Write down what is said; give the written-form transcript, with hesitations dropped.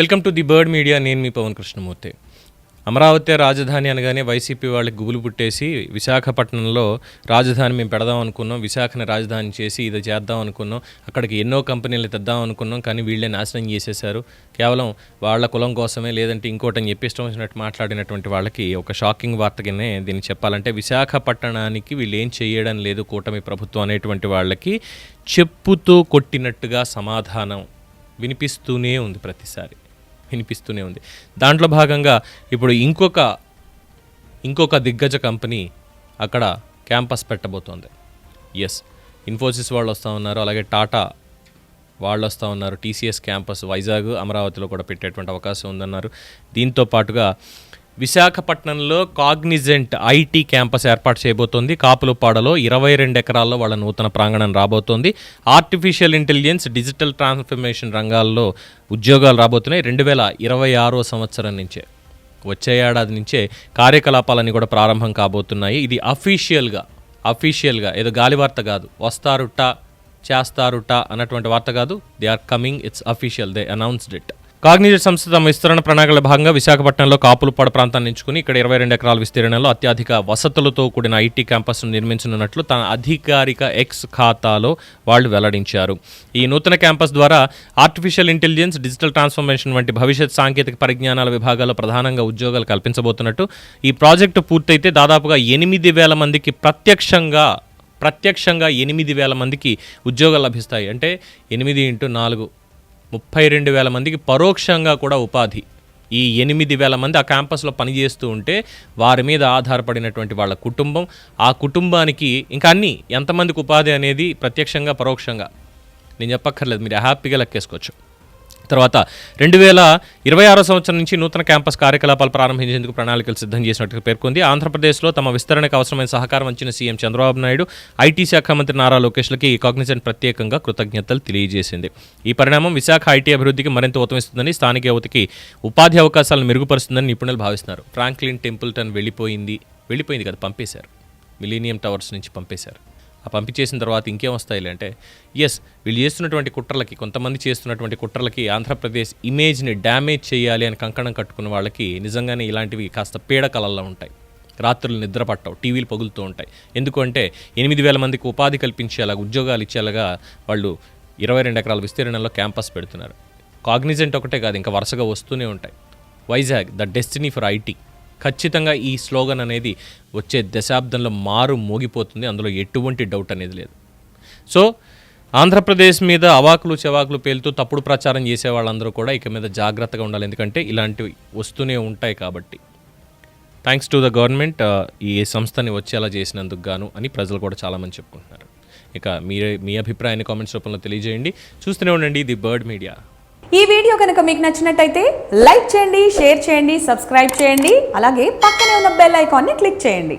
Welcome to the bird media. నేను మీ పవన్ కృష్ణమూర్తి. అమరావతి రాజధాని అనగానే వైసీపీ వాళ్ళకి గుబులు పుట్టేసి విశాఖపట్నంలో రాజధాని మేము పెడదాం అనుకున్నాం, విశాఖని రాజధాని చేసి ఇది చేద్దాం అనుకున్నాం, అక్కడికి ఎన్నో కంపెనీలు తెద్దాం అనుకున్నాం, కానీ వీళ్ళే నాశనం చేసేశారు, కేవలం వాళ్ళ కులం కోసమే లేదంటే ఇంకోటని చెప్పి ఇష్టం వచ్చినట్టు మాట్లాడినటువంటి వాళ్ళకి ఒక షాకింగ్ వార్తగానే దీన్ని చెప్పాలంటే, విశాఖపట్టణానికి వీళ్ళు ఏం చేయడం లేదు కూటమి ప్రభుత్వం అనేటువంటి వాళ్ళకి చెప్పుతో కొట్టినట్టుగా సమాధానం వినిపిస్తూనే ఉంది, ప్రతిసారి వినిపిస్తూనే ఉంది. దాంట్లో భాగంగా ఇప్పుడు ఇంకొక దిగ్గజ కంపెనీ అక్కడ క్యాంపస్ పెట్టబోతోంది. ఎస్, ఇన్ఫోసిస్ వాళ్ళు వస్తూ ఉన్నారు, అలాగే టాటా వాళ్ళు వస్తూ ఉన్నారు. టీసీఎస్ క్యాంపస్ వైజాగ్, అమరావతిలో కూడా పెట్టేటువంటి అవకాశం ఉందన్నారు. దీంతో పాటుగా విశాఖపట్నంలో కాగ్నిజెంట్ ఐటీ క్యాంపస్ ఏర్పాటు చేయబోతోంది. కాపులపాడలో 22 ఎకరాల్లో వాళ్ళ నూతన ప్రాంగణం రాబోతోంది. ఆర్టిఫిషియల్ ఇంటెలిజెన్స్, డిజిటల్ ట్రాన్స్ఫర్మేషన్ రంగాల్లో ఉద్యోగాలు రాబోతున్నాయి. 2026 సంవత్సరం నుంచే, వచ్చే ఏడాది నుంచే కార్యకలాపాలన్నీ కూడా ప్రారంభం కాబోతున్నాయి. ఇది అఫీషియల్గా ఏదో గాలి వార్త కాదు, వస్తారుట చేస్తారుట అన్నటువంటి వార్త కాదు. They are coming, it's official, they announced it. Cognizant సంస్థ తమ విస్తరణ ప్రణాళికల భాగంగా విశాఖపట్నంలో కాపులపాడు ప్రాంతాన్ని ఎంచుకుని ఇక్కడ 22 ఎకరాల విస్తీర్ణంలో అత్యధిక వసతులతో కూడిన ఐటీ క్యాంపస్ను నిర్మించనున్నట్లు తన అధికారిక ఎక్స్ ఖాతాలో వాళ్ళు వెల్లడించారు. ఈ నూతన క్యాంపస్ ద్వారా ఆర్టిఫిషియల్ ఇంటెలిజెన్స్, డిజిటల్ ట్రాన్స్ఫర్మేషన్ వంటి భవిష్యత్ సాంకేతిక పరిజ్ఞానాల విభాగాల్లో ప్రధానంగా ఉద్యోగాలు కల్పించబోతున్నట్టు, ఈ ప్రాజెక్టు పూర్తయితే దాదాపుగా 8,000 మందికి ప్రత్యక్షంగా 8,000 మందికి ఉద్యోగాలు లభిస్తాయి. అంటే 8 × 4 32,000 మందికి పరోక్షంగా కూడా ఉపాధి. ఈ 8,000 మంది ఆ క్యాంపస్లో పనిచేస్తూ ఉంటే వారి మీద ఆధారపడినటువంటి వాళ్ళ కుటుంబం, ఆ కుటుంబానికి ఇంకా అన్నీ ఎంతమందికి ఉపాధి అనేది ప్రత్యక్షంగా పరోక్షంగా నేను చెప్పక్కర్లేదు, మీరు హ్యాపీగా లెక్కేసుకోవచ్చు. తర్వాత 2026 సంవత్సరం నుంచి నూతన క్యాంపస్ కార్యకలాపాలు ప్రారంభించేందుకు ప్రణాళికలు సిద్ధం చేసినట్టు పేర్కొంది. ఆంధ్రప్రదేశ్లో తమ విస్తరణకు అవసరమైన సహకారం అందించిన సీఎం చంద్రబాబు నాయుడు, ఐటీ శాఖ మంత్రి నారా లోకేష్లకి ఈ కాగ్నిజెంట్ ప్రత్యేకంగా కృతజ్ఞతలు తెలియజేసింది. ఈ పరిణామం విశాఖ ఐటీ అభివృద్ధికి మరింత ఊతమిస్తుందని, స్థానిక యువతకి ఉపాధి అవకాశాలను మెరుగుపరుస్తుందని నిపుణులు భావిస్తున్నారు. ఫ్రాంక్లిన్ టెంపుల్టన్ వెళ్ళిపోయింది కదా, పంపేశారు. మిలీనియం టవర్స్ నుంచి పంపేశారు. ఆ పంపించేసిన తర్వాత ఇంకేం వస్తాయిలే అంటే, ఎస్, వీళ్ళు చేస్తున్నటువంటి కుట్రలకి, కొంతమంది చేస్తున్నటువంటి కుట్రలకి ఆంధ్రప్రదేశ్ ఇమేజ్ని డ్యామేజ్ చేయాలి అని కంకణం కట్టుకున్న వాళ్ళకి నిజంగానే ఇలాంటివి కాస్త పీడకలల్లో ఉంటాయి. రాత్రులు నిద్ర పట్టవు, టీవీలు పగులుతూ ఉంటాయి. ఎందుకంటే 8,000 మందికి ఉపాధి కల్పించేలాగా, ఉద్యోగాలు ఇచ్చేలాగా వాళ్ళు 22 ఎకరాల విస్తీర్ణంలో క్యాంపస్ పెడుతున్నారు. కాగ్నిజెంట్ ఒకటే కాదు, ఇంకా వరుసగా వస్తూనే ఉంటాయి. Vizag, the destiny for IT. ఖచ్చితంగా ఈ స్లోగన్ అనేది వచ్చే దశాబ్దంలో మోగిపోతుంది, అందులో ఎటువంటి డౌట్ అనేది లేదు. సో ఆంధ్రప్రదేశ్ మీద అవాకులు చెవాకులు పేలుతూ తప్పుడు ప్రచారం చేసే వాళ్ళందరూ కూడా ఇక మీద జాగ్రత్తగా ఉండాలి, ఎందుకంటే ఇలాంటివి వస్తూనే ఉంటాయి కాబట్టి. థ్యాంక్స్ టు ద గవర్నమెంట్ ఈ సంస్థని వచ్చేలా చేసినందుకు గాను అని ప్రజలు కూడా చాలామంది చెప్పుకుంటున్నారు. ఇక మీ అభిప్రాయాన్ని కామెంట్స్ రూపంలో తెలియజేయండి. చూస్తూనే ఉండండి ది బర్డ్ మీడియా. ఈ వీడియో కనుక మీకు నచ్చినట్టయితే లైక్ చేయండి, షేర్ చేయండి, సబ్స్క్రైబ్ చేయండి, అలాగే పక్కనే ఉన్న బెల్ ఐకాన్ని క్లిక్ చేయండి.